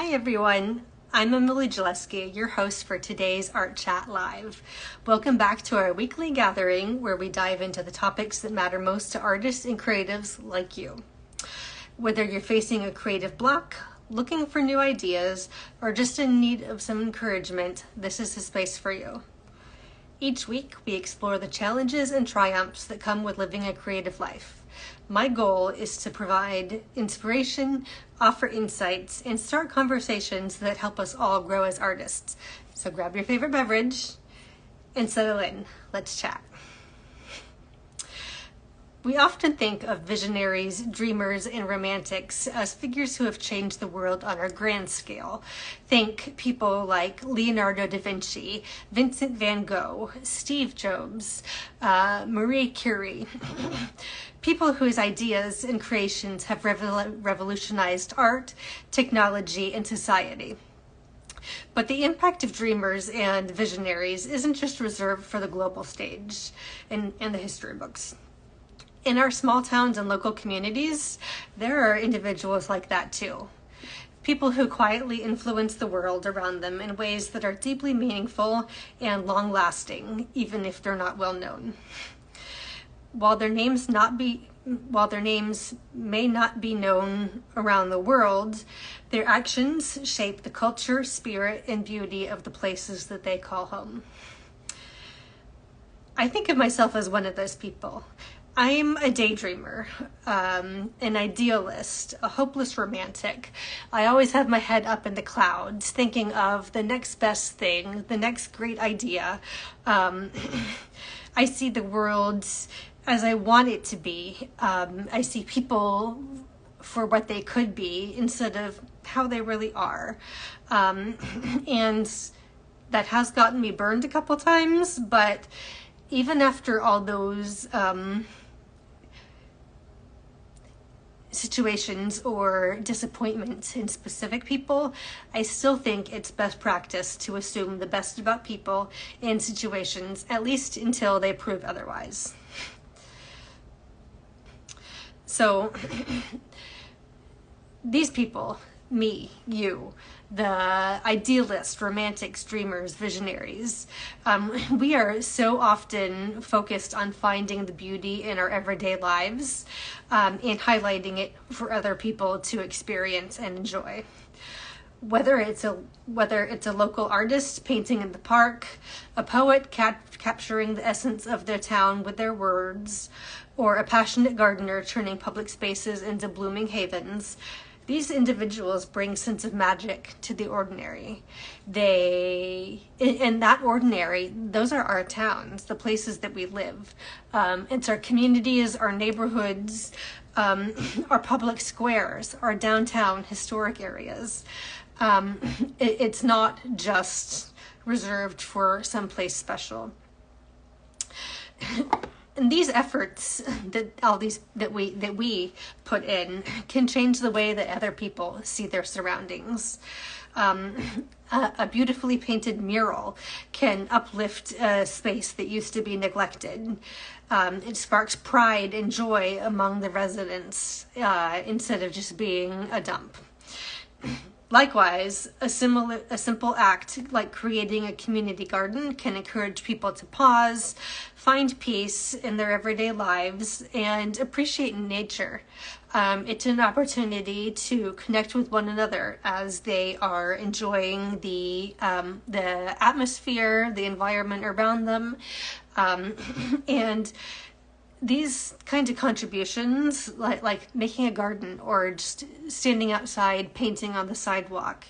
Hi everyone, I'm Emily Gillespie, your host for today's Art Chat Live. Welcome back to our weekly gathering where we dive into the topics that matter most to artists and creatives like you. Whether you're facing a creative block, looking for new ideas, or just in need of some encouragement, this is the space for you. Each week, we explore the challenges and triumphs that come with living a creative life. My goal is to provide inspiration, offer insights, and start conversations that help us all grow as artists. So grab your favorite beverage and settle in. Let's chat. We often think of visionaries, dreamers, and romantics as figures who have changed the world on a grand scale. Think people like Leonardo da Vinci, Vincent van Gogh, Steve Jobs, Marie Curie. People whose ideas and creations have revolutionized art, technology, and society. But the impact of dreamers and visionaries isn't just reserved for the global stage and the history books. In our small towns and local communities, there are individuals like that too. People who quietly influence the world around them in ways that are deeply meaningful and long-lasting, even if they're not well known. While their names may not be known around the world, their actions shape the culture, spirit, and beauty of the places that they call home. I think of myself as one of those people. I'm a daydreamer, an idealist, a hopeless romantic. I always have my head up in the clouds, thinking of the next best thing, the next great idea. I see the world as I want it to be. I see people for what they could be instead of how they really are. And that has gotten me burned a couple times, but even after all those situations or disappointments in specific people, I still think it's best practice to assume the best about people and situations, at least until they prove otherwise. So these people, me, you, the idealists, romantics, dreamers, visionaries, we are so often focused on finding the beauty in our everyday lives and highlighting it for other people to experience and enjoy. Whether it's a local artist painting in the park, a poet capturing the essence of their town with their words, or a passionate gardener turning public spaces into blooming havens, these individuals bring sense of magic to the ordinary. In that ordinary, those are our towns, the places that we live. It's our communities, our neighborhoods, our public squares, our downtown historic areas. It's not just reserved for someplace special. And these efforts that we put in can change the way that other people see their surroundings. A beautifully painted mural can uplift a space that used to be neglected. It sparks pride and joy among the residents instead of just being a dump. Likewise, a simple act like creating a community garden can encourage people to pause, find peace in their everyday lives, and appreciate nature. It's an opportunity to connect with one another as they are enjoying the atmosphere, the environment around them, and these kinds of contributions, like making a garden or just standing outside painting on the sidewalk,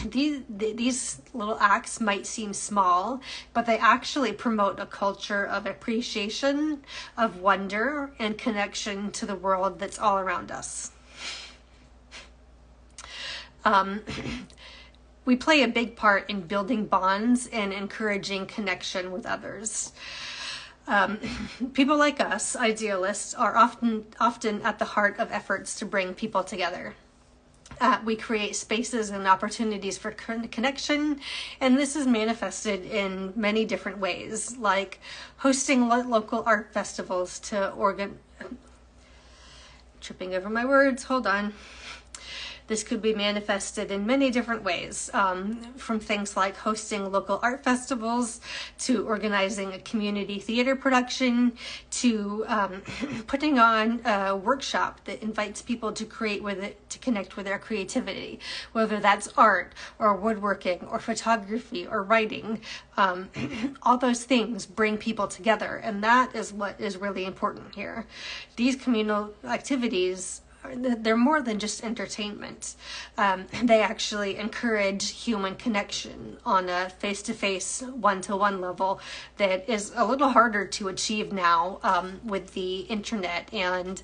these little acts might seem small, but they actually promote a culture of appreciation, of wonder, and connection to the world that's all around us. We play a big part in building bonds and encouraging connection with others. People like us, idealists, are often at the heart of efforts to bring people together. We create spaces and opportunities for connection, and this is manifested in many different ways, like hosting local art festivals tripping over my words, hold on. This could be manifested in many different ways, from things like hosting local art festivals, to organizing a community theater production, to putting on a workshop that invites people to create with it, to connect with their creativity, whether that's art or woodworking or photography or writing. All those things bring people together, and that is what is really important here. These communal activities, they're more than just entertainment. They actually encourage human connection on a face-to-face, one-to-one level that is a little harder to achieve now with the internet. And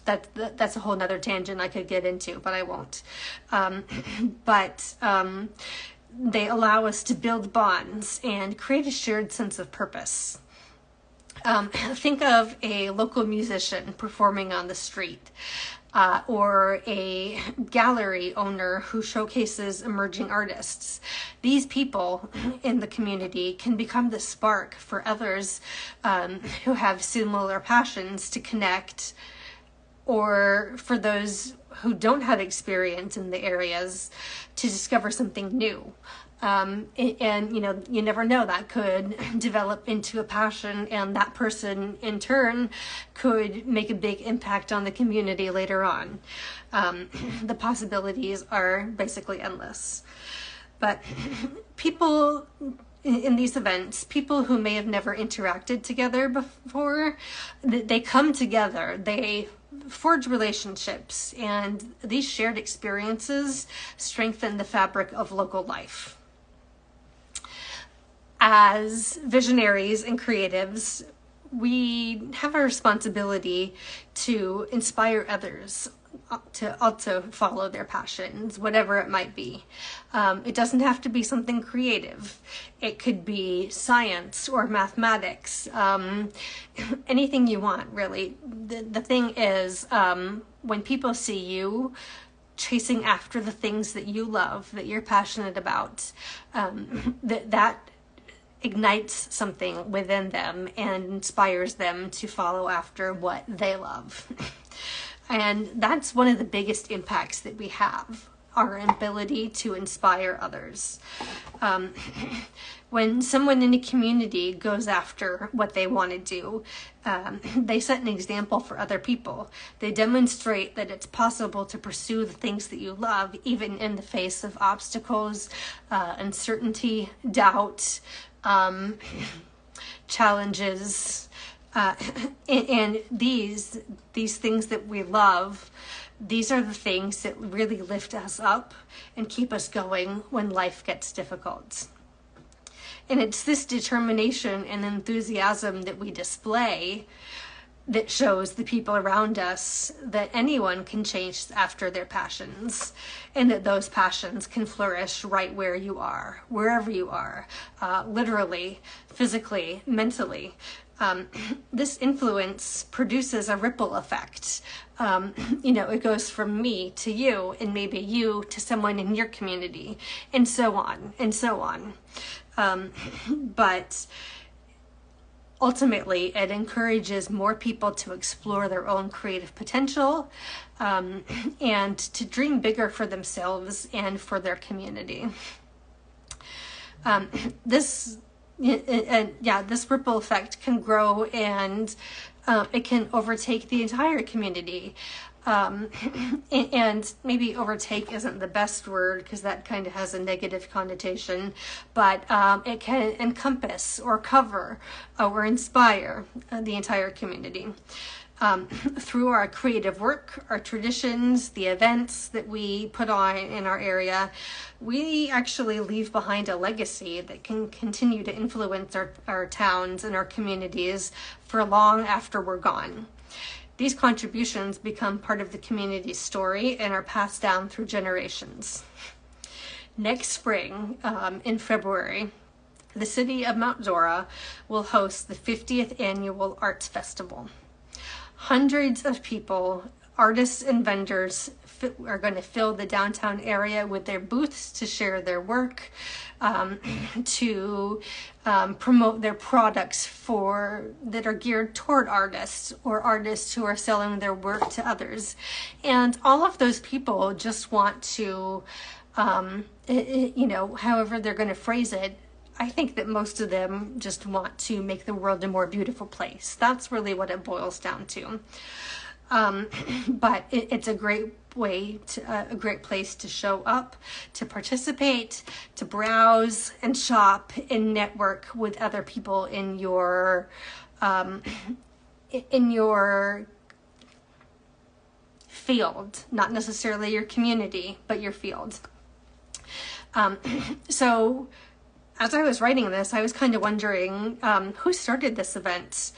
that's a whole nother tangent I could get into, but I won't. They allow us to build bonds and create a shared sense of purpose. Think of a local musician performing on the street, or a gallery owner who showcases emerging artists. These people in the community can become the spark for others who have similar passions to connect, or for those who don't have experience in the areas to discover something new. And you never know, that could develop into a passion, and that person in turn could make a big impact on the community later on. The possibilities are basically endless. But people in these events, people who may have never interacted together before, they come together, they forge relationships, and these shared experiences strengthen the fabric of local life. As visionaries and creatives, we have a responsibility to inspire others to also follow their passions, whatever it might be. It doesn't have to be something creative. It could be science or mathematics, anything you want, really. The thing is, when people see you chasing after the things that you love, that you're passionate about, that ignites something within them and inspires them to follow after what they love. And that's one of the biggest impacts that we have, our ability to inspire others. When someone in a community goes after what they want to do, they set an example for other people. They demonstrate that it's possible to pursue the things that you love, even in the face of obstacles, uncertainty, doubt, challenges, and these things that we love, these are the things that really lift us up and keep us going when life gets difficult. And it's this determination and enthusiasm that we display that shows the people around us that anyone can change after their passions, and that those passions can flourish right where you are, wherever you are, literally, physically, mentally. This influence produces a ripple effect. It goes from me to you, and maybe you to someone in your community, and so on, and so on. But ultimately, it encourages more people to explore their own creative potential, and to dream bigger for themselves and for their community. This ripple effect can grow, and it can overtake the entire community. And maybe overtake isn't the best word, because that kind of has a negative connotation, but it can encompass or cover or inspire the entire community. Through our creative work, our traditions, the events that we put on in our area, we actually leave behind a legacy that can continue to influence our towns and our communities for long after we're gone. These contributions become part of the community's story and are passed down through generations. Next spring, in February, the city of Mount Dora will host the 50th Annual Arts Festival. Hundreds of people artists and vendors are going to fill the downtown area with their booths to share their work, to promote their products that are geared toward artists or artists who are selling their work to others. And all of those people just want to, however they're going to phrase it, I think that most of them just want to make the world a more beautiful place. That's really what it boils down to. But it's a great a great place to show up, to participate, to browse and shop and network with other people in your field, not necessarily your community, but your field. So as I was writing this, I was kind of wondering who started this event.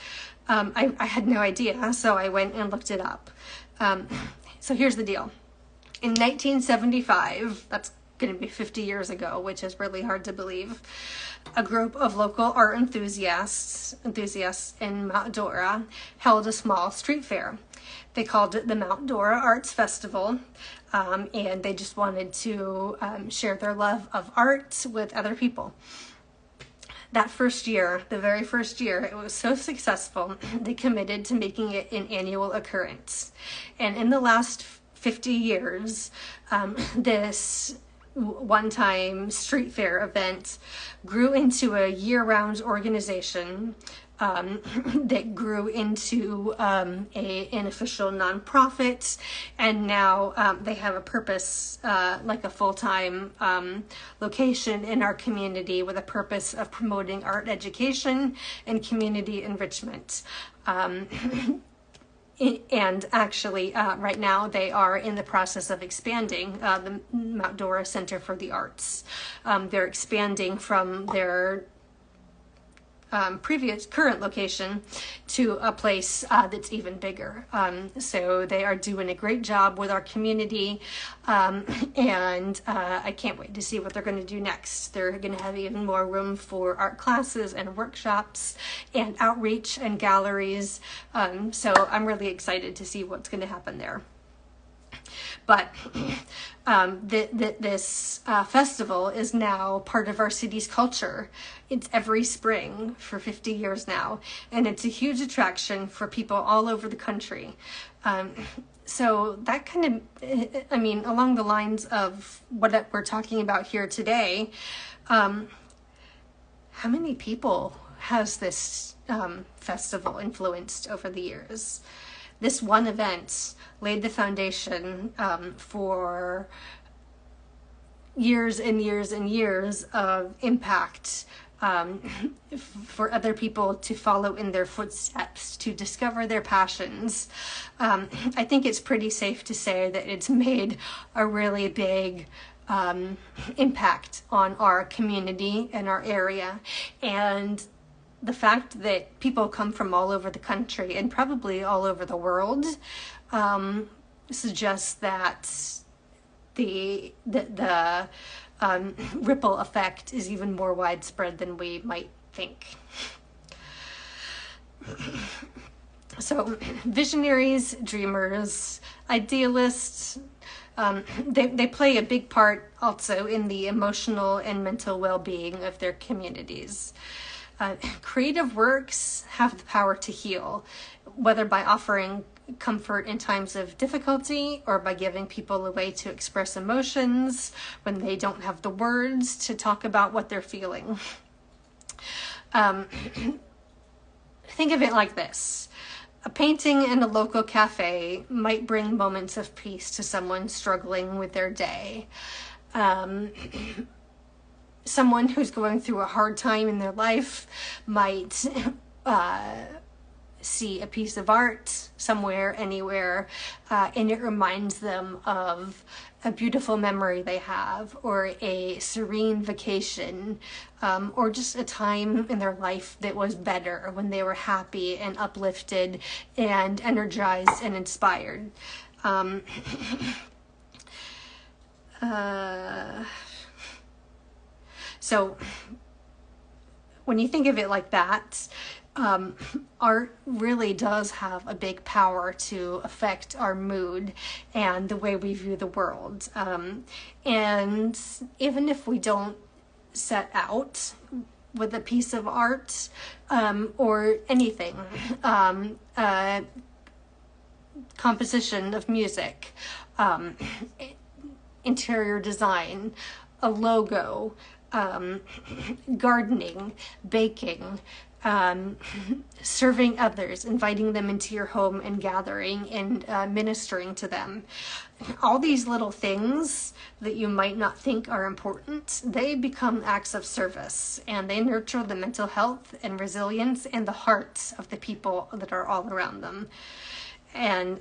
I had no idea, so I went and looked it up. So here's the deal. In 1975, that's going to be 50 years ago, which is really hard to believe, a group of local art enthusiasts in Mount Dora held a small street fair. They called it the Mount Dora Arts Festival, and they just wanted to share their love of art with other people. That first year, the very first year, it was so successful, they committed to making it an annual occurrence. And in the last 50 years, this one-time street fair event grew into a year-round organization that grew into an official nonprofit, and now they have a purpose, like a full-time location in our community with a purpose of promoting art education and community enrichment. And actually, right now, they are in the process of expanding the Mount Dora Center for the Arts. They're expanding from their current location to a place that's even bigger. So they are doing a great job with our community, and I can't wait to see what they're going to do next. They're going to have even more room for art classes and workshops and outreach and galleries. So I'm really excited to see what's going to happen there. But this festival is now part of our city's culture. It's every spring for 50 years now, and it's a huge attraction for people all over the country. So that kind of, along the lines of what we're talking about here today, how many people has this festival influenced over the years? This one event laid the foundation for years and years and years of impact for other people to follow in their footsteps, to discover their passions. I think it's pretty safe to say that it's made a really big impact on our community and our area. And the fact that people come from all over the country and probably all over the world suggests that the ripple effect is even more widespread than we might think. So visionaries, dreamers, idealists, they play a big part also in the emotional and mental well-being of their communities. Creative works have the power to heal, whether by offering comfort in times of difficulty or by giving people a way to express emotions when they don't have the words to talk about what they're feeling. Think of it like this. A painting in a local cafe might bring moments of peace to someone struggling with their day. Someone who's going through a hard time in their life might see a piece of art somewhere, anywhere, and it reminds them of a beautiful memory they have, or a serene vacation, or just a time in their life that was better, when they were happy and uplifted and energized and inspired. So when you think of it like that, art really does have a big power to affect our mood and the way we view the world. And even if we don't set out with a piece of art or anything, composition of music, interior design, a logo, gardening, baking, serving others, inviting them into your home and gathering and ministering to them. All these little things that you might not think are important, they become acts of service, and they nurture the mental health and resilience and the hearts of the people that are all around them. And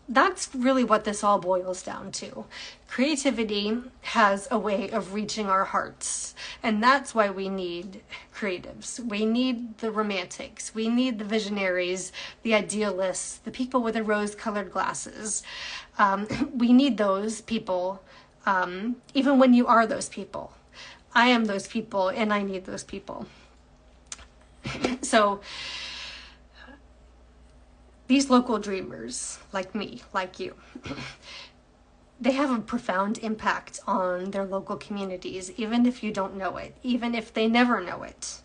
that's really what this all boils down to. Creativity has a way of reaching our hearts, and that's why we need creatives. We need the romantics. We need the visionaries, the idealists, the people with the rose-colored glasses. We need those people, even when you are those people. I am those people, and I need those people. So, these local dreamers, like me, like you, they have a profound impact on their local communities, even if you don't know it, even if they never know it.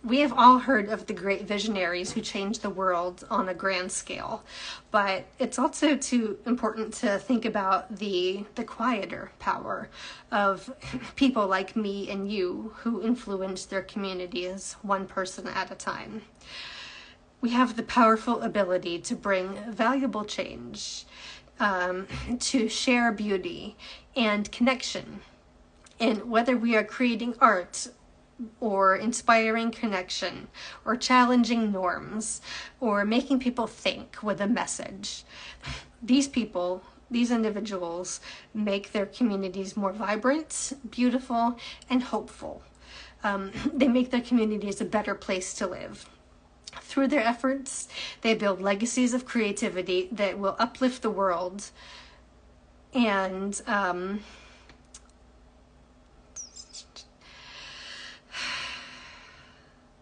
We have all heard of the great visionaries who changed the world on a grand scale, but it's also important to think about the quieter power of people like me and you who influence their communities one person at a time. We have the powerful ability to bring valuable change, to share beauty and connection. And whether we are creating art or inspiring connection or challenging norms or making people think with a message, these people, these individuals, make their communities more vibrant, beautiful, and hopeful. They make their communities a better place to live. Through their efforts, they build legacies of creativity that will uplift the world. And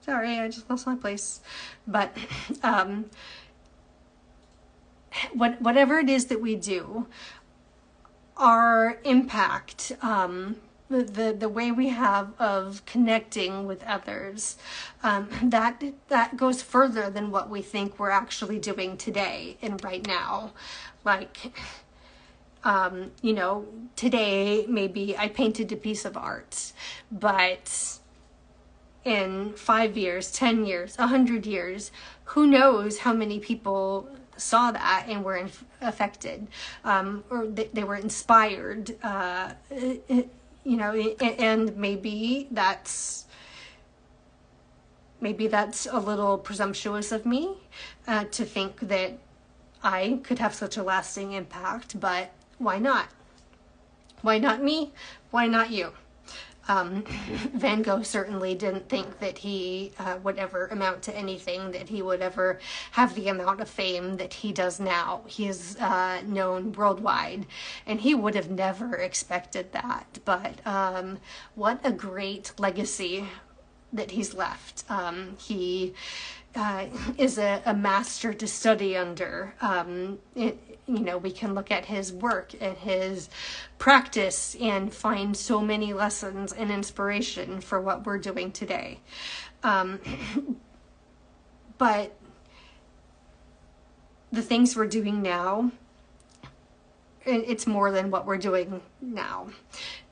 sorry, I just lost my place. But whatever it is that we do, our impact, the way we have of connecting with others, that goes further than what we think we're actually doing today and right now. Like, today maybe I painted a piece of art, but in 5 years, 10 years, 100 years, who knows how many people saw that and were affected, or they were inspired, and maybe that's a little presumptuous of me to think that I could have such a lasting impact, but why not? Why not me? Why not you? Van Gogh certainly didn't think that he would ever amount to anything, that he would ever have the amount of fame that he does now. He is known worldwide, and he would have never expected that. But what a great legacy that he's left. He is a master to study under. We can look at his work and his practice and find so many lessons and inspiration for what we're doing today. But the things we're doing now, it's more than what we're doing now.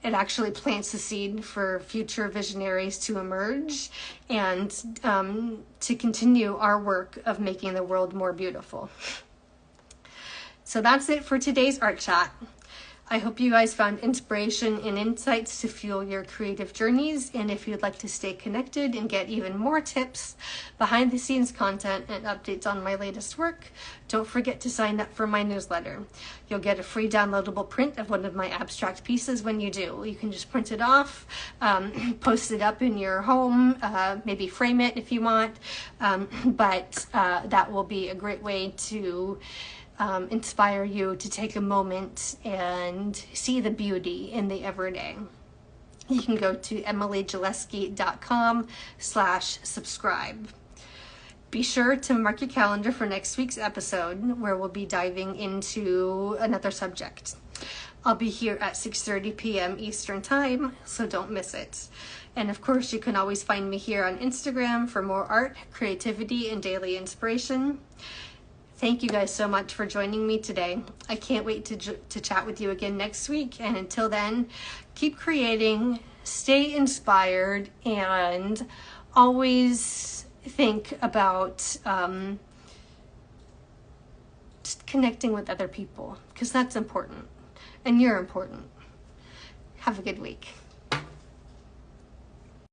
It actually plants the seed for future visionaries to emerge and to continue our work of making the world more beautiful. So that's it for today's art chat. I hope you guys found inspiration and insights to fuel your creative journeys. And if you'd like to stay connected and get even more tips, behind the scenes content, and updates on my latest work, don't forget to sign up for my newsletter. You'll get a free downloadable print of one of my abstract pieces when you do. You can just print it off, post it up in your home, maybe frame it if you want. But that will be a great way to inspire you to take a moment and see the beauty in the everyday. you can go to emilyjaleski.com/subscribe. Be sure to mark your calendar for next week's episode, where we'll be diving into another subject. I'll be here at 6:30 p.m. Eastern Time, so don't miss it. And of course, you can always find me here on Instagram for more art, creativity, and daily inspiration. Thank you guys so much for joining me today. I can't wait to chat with you again next week. And until then, keep creating, stay inspired, and always think about just connecting with other people, because that's important, and you're important. Have a good week.